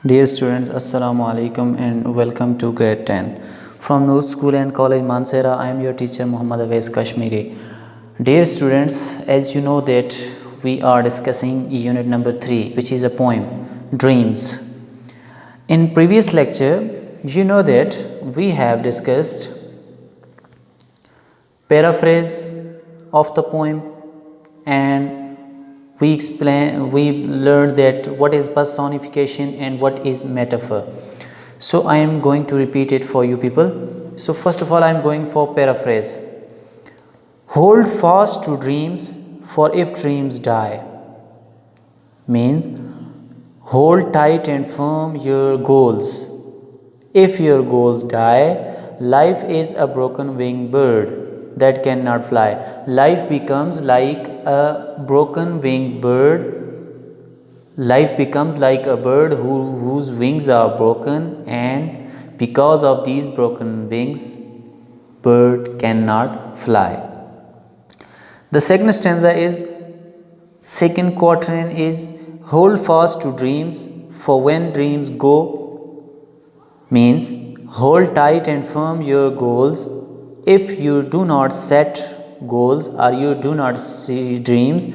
Dear students, Assalamu alaikum and welcome to grade 10. From Noor School and College Mansehra, I am your teacher Muhammad Awais Kashmiri. Dear students, as you know that we are discussing unit number 3, which is a poem, Dreams. In previous lecture, you know that we have discussed paraphrase of the poem, and we learned that what is personification and what is metaphor. So I am going to repeat it for you people. So first of all, I am going for paraphrase. Hold fast to dreams, for if dreams die, means hold tight and firm your goals. If your goals die, life is a broken winged bird that cannot fly. Life becomes like a broken winged bird. Life becomes like a bird whose wings are broken, and because of these broken wings, bird cannot fly. The second stanza is, second quatrain is, hold fast to dreams, for when dreams go, means hold tight and firm your goals. If you do not set goals or you do not see dreams,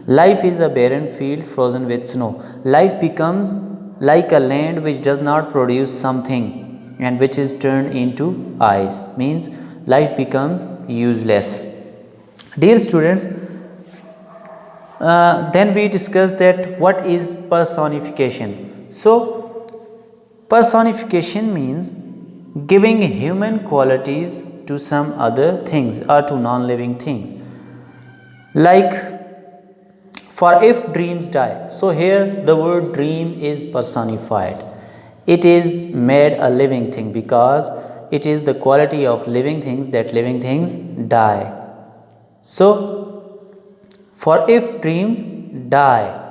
life is a barren field frozen with snow. Life becomes like a land which does not produce something and which is turned into ice, means life becomes useless. Dear students, then we discussed that what is personification. So personification means giving human qualities to some other things or to non-living things, like for if dreams die. So here the word dream is personified. It is made a living thing because it is the quality of living things that living things die. So for if dreams die,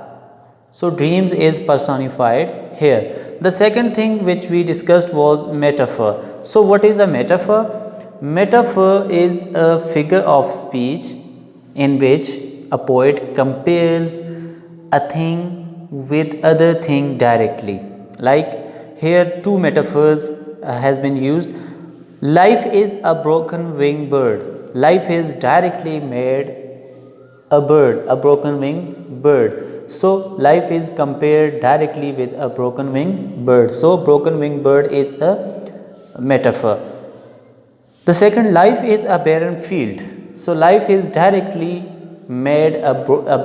so dreams is personified here. The second thing which we discussed was metaphor. So what is a metaphor? Metaphor is a figure of speech in which a poet compares a thing with other thing directly. Like here two metaphors has been used. Life is a broken winged bird. Life is directly made a bird, a broken winged bird. So life is compared directly with a broken winged bird. So broken winged bird is a metaphor. The second, life is a barren field. So life is directly made a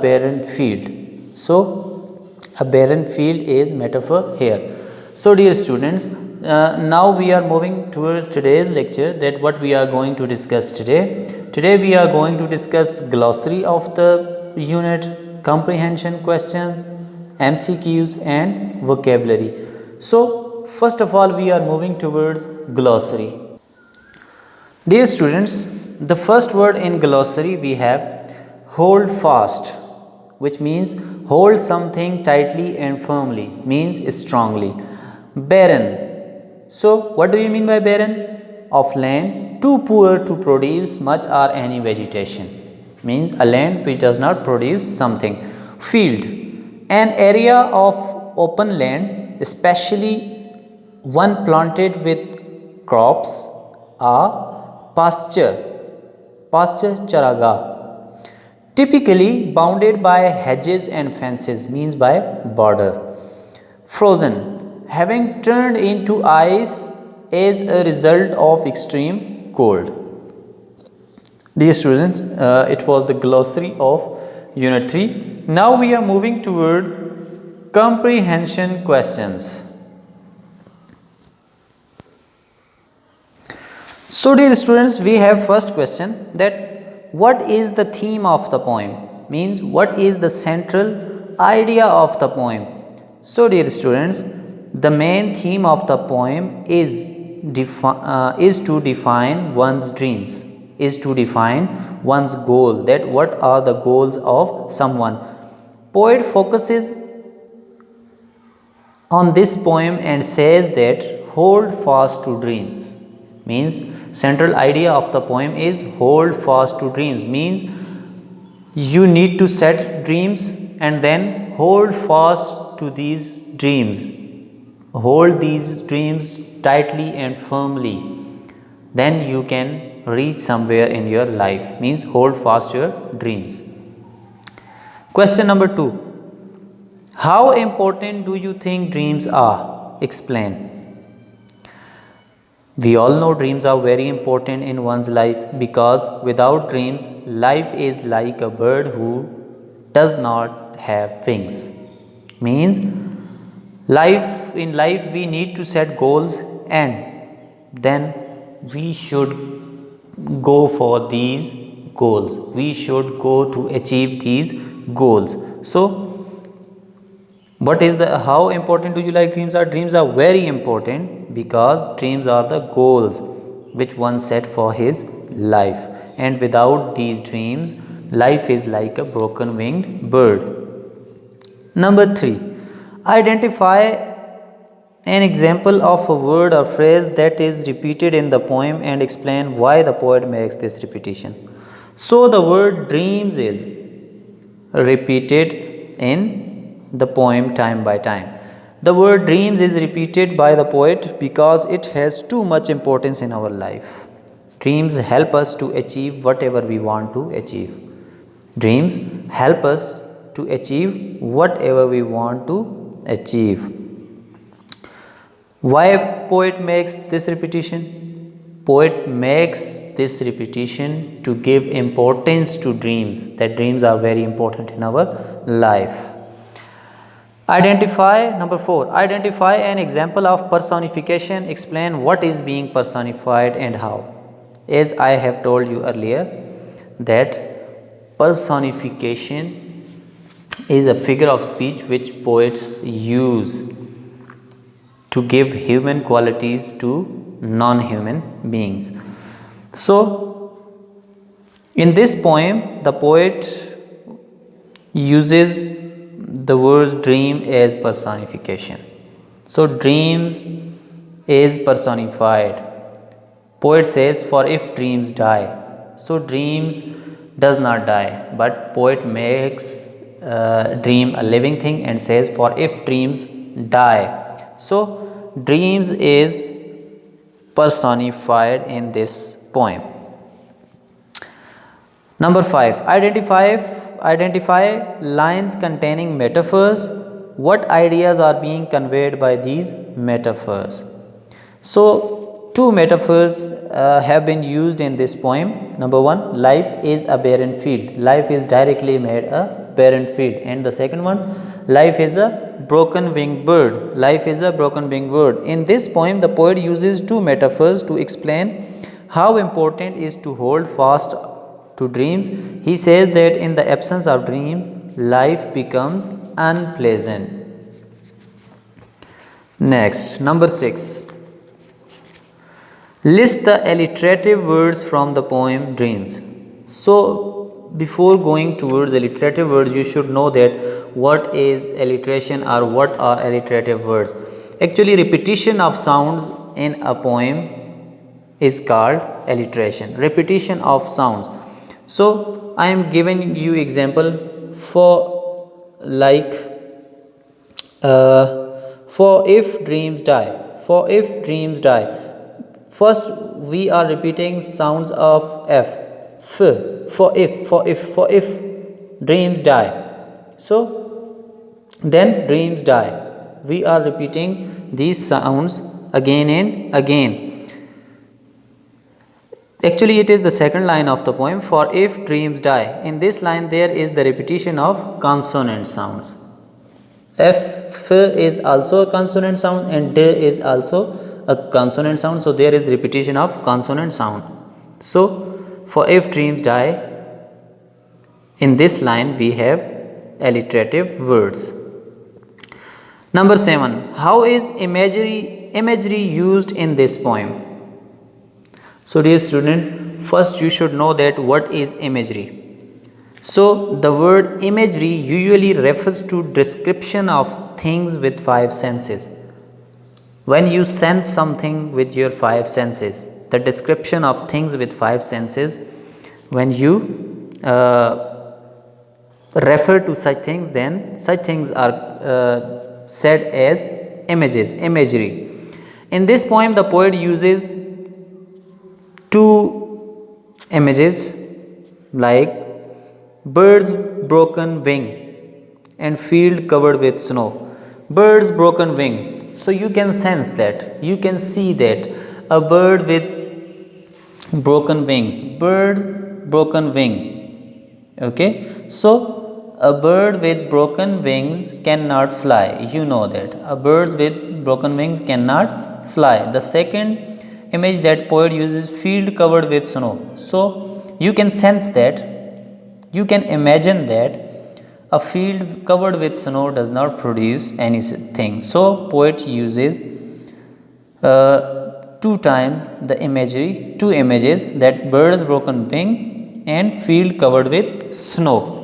barren field. So a barren field is metaphor here. So dear students, now we are moving towards today's lecture, that what we are going to discuss today. Today we are going to discuss glossary of the unit, comprehension question, MCQs and vocabulary. So first of all, we are moving towards glossary. Dear students, the first word in glossary we have hold fast, which means hold something tightly and firmly, means strongly. Barren. So what do you mean by barren? Of land too poor to produce much or any vegetation, means a land which does not produce something. Field, an area of open land, especially one planted with crops or pasture charaga, typically bounded by hedges and fences, means by border. Frozen, having turned into ice as a result of extreme cold. Dear students, it was the glossary of unit 3. Now we are moving toward comprehension questions. So dear students, we have first question, that what is the theme of the poem, means what is the central idea of the poem. So dear students, the main theme of the poem is to define one's dreams, is to define one's goal, that what are the goals of someone. Poet focuses on this poem and says that hold fast to dreams, means central idea of the poem is hold fast to dreams, means you need to set dreams and then hold fast to these dreams. hold these dreams tightly and firmly, then you can reach somewhere in your life. Means hold fast your dreams. Question number 2. How important do you think dreams are? Explain. We all know dreams are very important in one's life, because without dreams, life is like a bird who does not have wings. Means life we need to set goals, and then we should go for these goals. We should go to achieve these goals. So what is the how important do you like dreams are? Dreams are very important because dreams are the goals which one set for his life, and without these dreams, life is like a broken winged bird. Number 3, identify an example of a word or phrase that is repeated in the poem and explain why the poet makes this repetition. So the word dreams is repeated in the poem time by time. The word dreams is repeated by the poet because it has too much importance in our life. Dreams help us to achieve whatever we want to achieve. Dreams help us to achieve whatever we want to achieve. Why poet makes this repetition? Poet makes this repetition to give importance to dreams, that dreams are very important in our life. Identify, number 4, identify an example of personification. Explain what is being personified and how. As I have told you earlier, that personification is a figure of speech which poets use to give human qualities to non-human beings. So in this poem, the poet uses the word dream as personification. So dreams is personified. Poet says, for if dreams die. So dreams does not die, but poet makes dream a living thing and says, for if dreams die. So dreams is personified in this poem. Number 5, identify lines containing metaphors. What ideas are being conveyed by these metaphors? So two metaphors have been used in this poem. Number 1, life is a barren field. Life is directly made a barren field. And the second one, life is a broken winged bird. Life is a broken winged bird. In this poem, the poet uses two metaphors to explain how important is to hold fast to dreams. He says that in the absence of dream, life becomes unpleasant. Next, number 6. List the alliterative words from the poem Dreams. So before going towards alliterative words, you should know that what is alliteration or what are alliterative words. Actually, repetition of sounds in a poem is called alliteration. Repetition of sounds. So I am giving you example for like for if dreams die. For if dreams die. First we are repeating sounds of f. For if dreams die. So then dreams die. We are repeating these sounds again and again. Actually, it is the second line of the poem, for if dreams die. In this line, there is the repetition of consonant sounds. F is also a consonant sound and D is also a consonant sound. So, there is repetition of consonant sound. So, for if dreams die, in this line we have alliterative words. Number 7. How is imagery used in this poem? So dear students, first you should know that what is imagery. So the word imagery usually refers to description of things with 5 senses. When you sense something with your 5 senses, the description of things with 5 senses, when you refer to such things, then such things are said as imagery. In this poem, the poet uses two images like birds broken wing and field covered with snow. Birds broken wing. So you can sense that, you can see that a bird with broken wings, bird broken wing. Okay, so a bird with broken wings cannot fly. You know that a bird with broken wings cannot fly. The second image that poet uses, field covered with snow. So you can sense that, you can imagine that a field covered with snow does not produce anything. So poet uses two times the imagery, two images, that bird's broken wing and field covered with snow.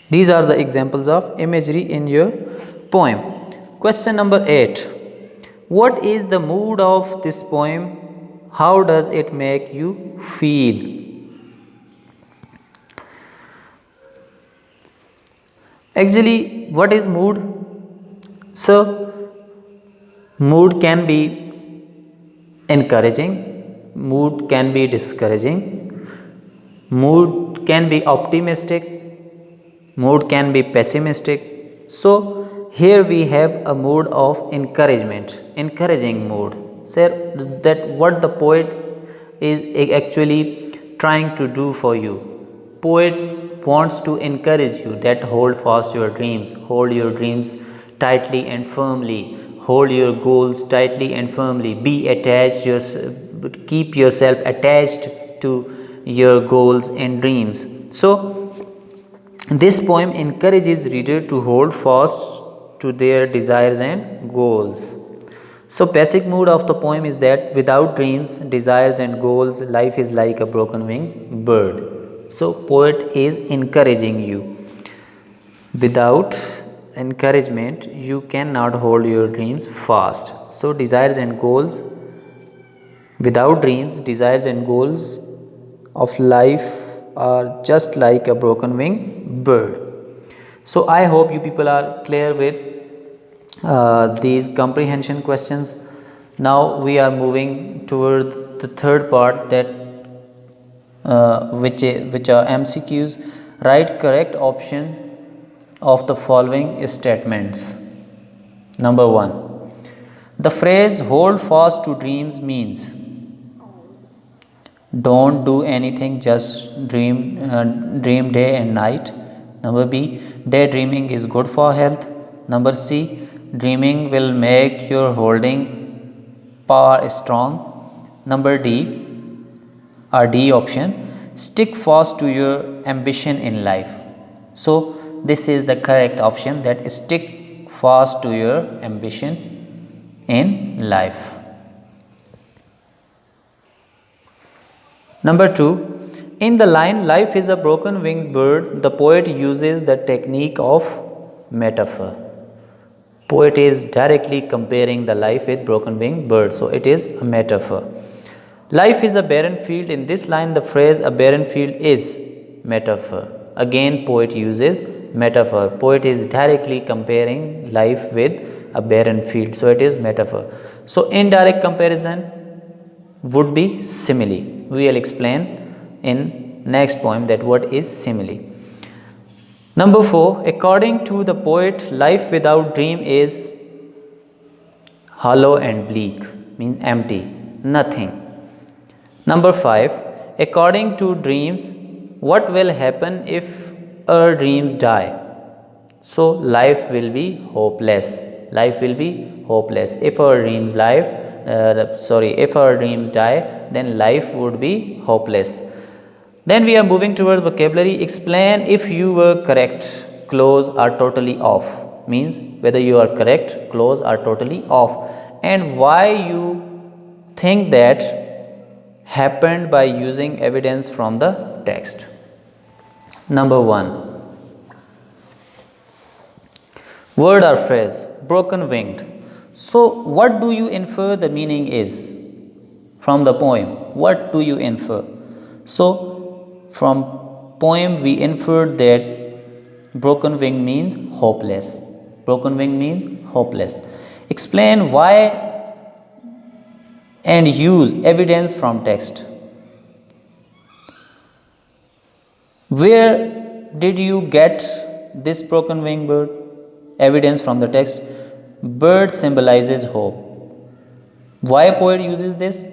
These are the examples of imagery in your poem. Question number 8. What is the mood of this poem? How does it make you feel? Actually, what is mood? So, mood can be encouraging, mood can be discouraging, mood can be optimistic, mood can be pessimistic. So here we have a mood of encouragement, encouraging mood. So that what the poet is actually trying to do for you. Poet wants to encourage you that hold fast your dreams, hold your dreams tightly and firmly, hold your goals tightly and firmly, be attached, keep yourself attached to your goals and dreams. So this poem encourages reader to hold fast to their desires and goals. So basic mood of the poem is that without dreams, desires and goals, life is like a broken wing bird. So poet is encouraging you. Without encouragement, you cannot hold your dreams fast. So desires and goals, without dreams, desires and goals of life are just like a broken wing bird. So I hope you people are clear with these comprehension questions. Now we are moving toward the third part, that which are MCQs. Write correct option of the following statements. Number 1. The phrase hold fast to dreams means don't do anything, just dream day and night. Number B, daydreaming is good for health. Number C, dreaming will make your holding power strong. Number D, or D option, stick fast to your ambition in life. So this is the correct option, that stick fast to your ambition in life. Number 2, in the line life is a broken winged bird, the poet uses the technique of metaphor. Poet is directly comparing the life with broken winged bird, so it is a metaphor. Life is a barren field. In this line the phrase a barren field is metaphor. Again poet uses metaphor. Poet is directly comparing life with a barren field, so it is metaphor. So indirect comparison would be simile. We will explain in next poem that what is simile. Number 4, according to the poet, life without dream is hollow and bleak, means empty, nothing. Number 5, according to dreams, what will happen if our dreams die? So life will be hopeless. Life will be hopeless. If our dreams if our dreams die, then life would be hopeless. Then we are moving toward vocabulary. Explain if you were correct, close or totally off, means whether you are correct, close or totally off, and why you think that happened by using evidence from the text. Number 1, word or phrase, broken winged. So what do you infer the meaning is from the poem? What do you infer? So from poem we inferred that broken wing means hopeless. Broken wing means hopeless. Explain why and use evidence from text. Where did you get this broken wing bird? Evidence from the text. Bird symbolizes hope. Why poet uses this?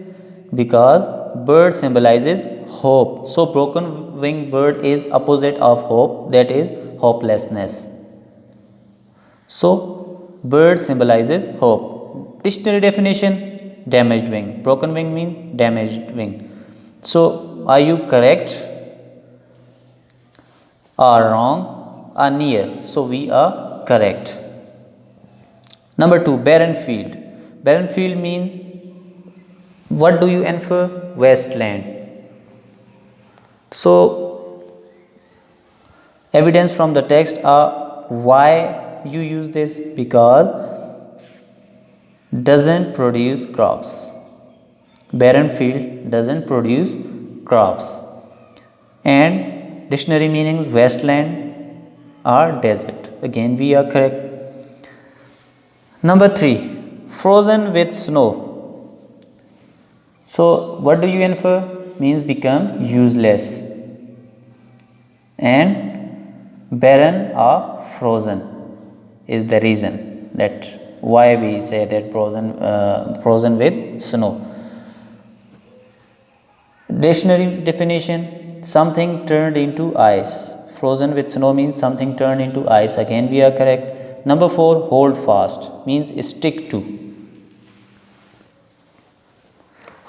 Because bird symbolizes hope. So broken wing bird is opposite of hope, that is hopelessness. So bird symbolizes hope. Dictionary definition: damaged wing. Broken wing means damaged wing. So are you correct or wrong or near? So we are correct. Number 2, barren field. Barren field means, what do you infer? Wasteland. So evidence from the text are why you use this, because doesn't produce crops. Barren field doesn't produce crops. And dictionary meanings: wasteland or desert. Again we are correct. Number 3, frozen with snow. So what do you infer? Means become useless. And barren or frozen is the reason that why we say that frozen with snow. Dictionary definition: something turned into ice. Frozen with snow means something turned into ice. Again we are correct. Number 4, hold fast means stick to.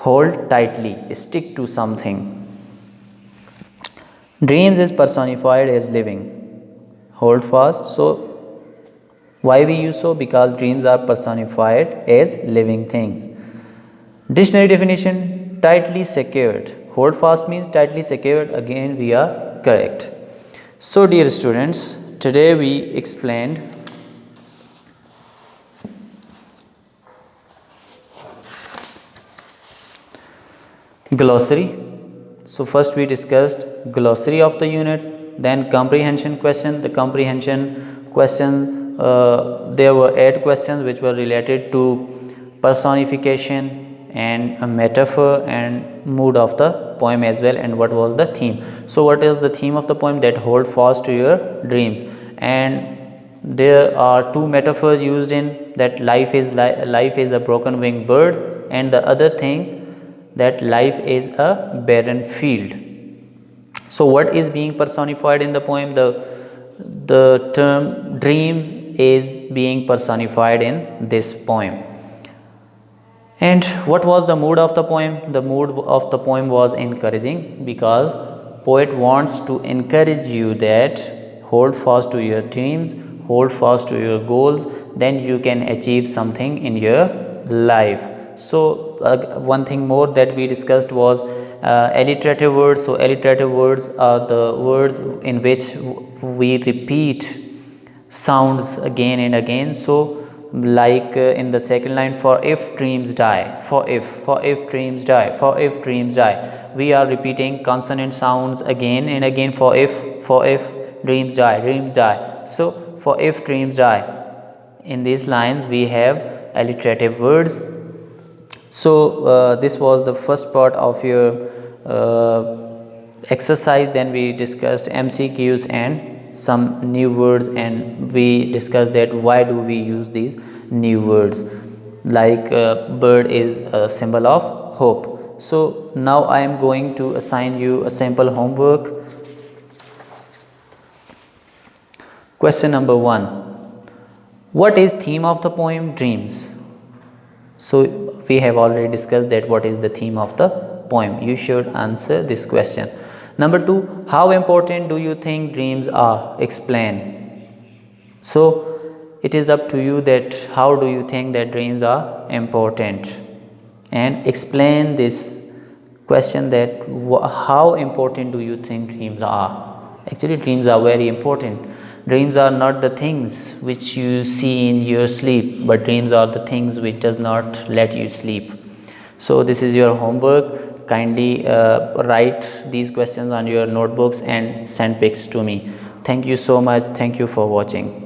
Hold tightly, stick to something. Dreams is personified as living. Hold fast. So why we use so? Because dreams are personified as living things. Dictionary definition: tightly secured. Hold fast means tightly secured. Again we are correct. So dear students, today we explained glossary. So first we discussed glossary of the unit, then comprehension question. The comprehension question, there were 8 questions which were related to personification and a metaphor and mood of the poem as well, and what was the theme. So what is the theme of the poem? That hold fast to your dreams. And there are 2 metaphors used in that: life is a broken winged bird, and the other thing, that life is a barren field. So what is being personified in the poem? The term dreams is being personified in this poem. And what was the mood of the poem? The mood of the poem was encouraging, because poet wants to encourage you that hold fast to your dreams, hold fast to your goals, then you can achieve something in your life. So one thing more that we discussed was alliterative words. So alliterative words are the words in which we repeat sounds again and again. So like in the second line, for if dreams die, for if dreams die, for if dreams die, we are repeating consonant sounds again and again. For if dreams die. So for if dreams die, in these lines we have alliterative words. So this was the first part of your exercise. Then we discussed MCQs and some new words, and we discussed that why do we use these new words, like bird is a symbol of hope. So now I am going to assign you a sample homework. Question number 1: what is theme of the poem? Dreams. So we have already discussed that what is the theme of the poem. You should answer this question. Number 2: how important do you think dreams are? Explain. So it is up to you that how do you think that dreams are important, and explain this question, that how important do you think dreams are? Actually dreams are very important. Dreams are not the things which you see in your sleep, but dreams are the things which does not let you sleep. So this is your homework. Kindly write these questions on your notebooks and send pics to me. Thank you so much. Thank you for watching.